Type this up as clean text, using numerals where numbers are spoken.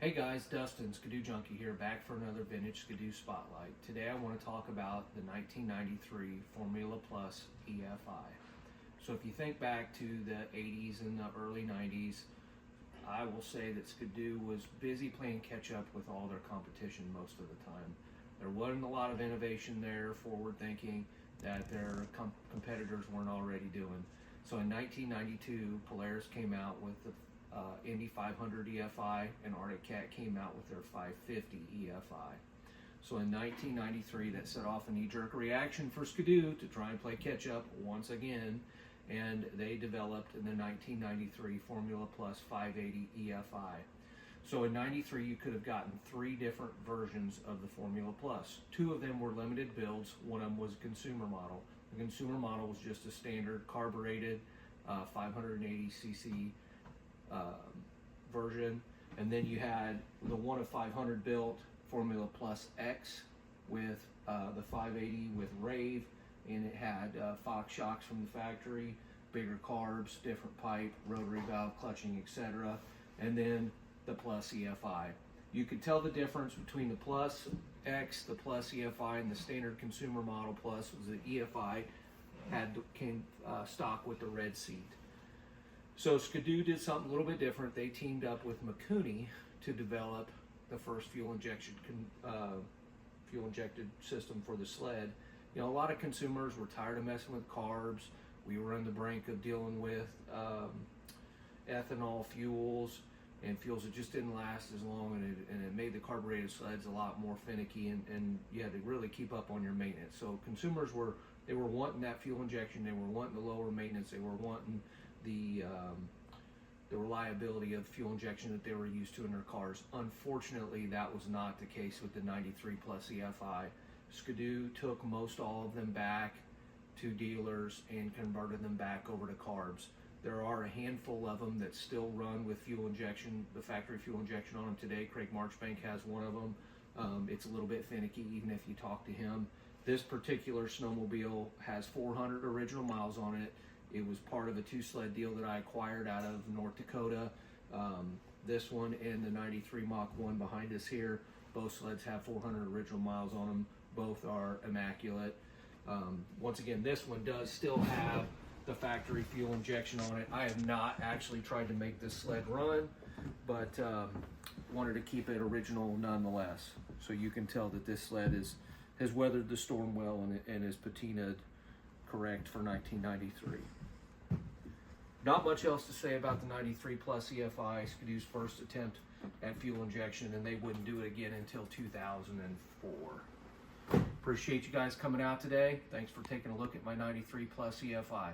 Hey guys, Dustin, Skidoojunky here, back for another vintage Skidoo spotlight. Today I want to talk about the 1993 Formula Plus EFI. So if you think back to the 80s and the early 90s, I will say that Skidoo was busy playing catch up with all their competition most of the time. There wasn't a lot of innovation there, forward thinking, that their competitors weren't already doing. So in 1992, Polaris came out with the Indy 500 EFI, and Arctic Cat came out with their 550 EFI. So in 1993, that set off a knee-jerk reaction for Skidoo to try and play catch-up once again, and they developed the 1993 Formula Plus 580 EFI. So in 93, you could have gotten 3 different versions of the Formula Plus. 2 of them were limited builds, one of them was a consumer model. The consumer model was just a standard carbureted 580cc version, and then you had the 1 of 500 built Formula Plus X with the 580 with rave, and it had Fox shocks from the factory, bigger carbs, different pipe, rotary valve clutching, etc. And then the Plus EFI. You could tell the difference between the Plus X, the Plus EFI, and the standard consumer model Plus was the EFI came stock with the red seat. So Skidoo did something a little bit different. They teamed up with Mikuni to develop the first fuel injected system for the sled. You know, a lot of consumers were tired of messing with carbs. We were on the brink of dealing with ethanol fuels and fuels that just didn't last as long, and it made the carbureted sleds a lot more finicky, and you had to really keep up on your maintenance. So consumers were wanting that fuel injection, they were wanting the lower maintenance, they were wanting the reliability of fuel injection that they were used to in their cars. Unfortunately, that was not the case with the 93 Plus EFI. Skidoo took most all of them back to dealers and converted them back over to carbs. There are a handful of them that still run with fuel injection, the factory fuel injection on them today. Craig Marchbank has one of them. It's a little bit finicky even if you talk to him. This particular snowmobile has 400 original miles on it. It was part of a 2-sled deal that I acquired out of North Dakota. This one and the 93 Mach 1 behind us here, both sleds have 400 original miles on them. Both are immaculate. Once again, this one does still have the factory fuel injection on it. I have not actually tried to make this sled run, but wanted to keep it original nonetheless. So you can tell that this sled has weathered the storm well and is patinaed correct for 1993. Not much else to say about the 93 Plus EFI, Skidoo's first attempt at fuel injection, and they wouldn't do it again until 2004. Appreciate you guys coming out today. Thanks for taking a look at my 93 Plus EFI.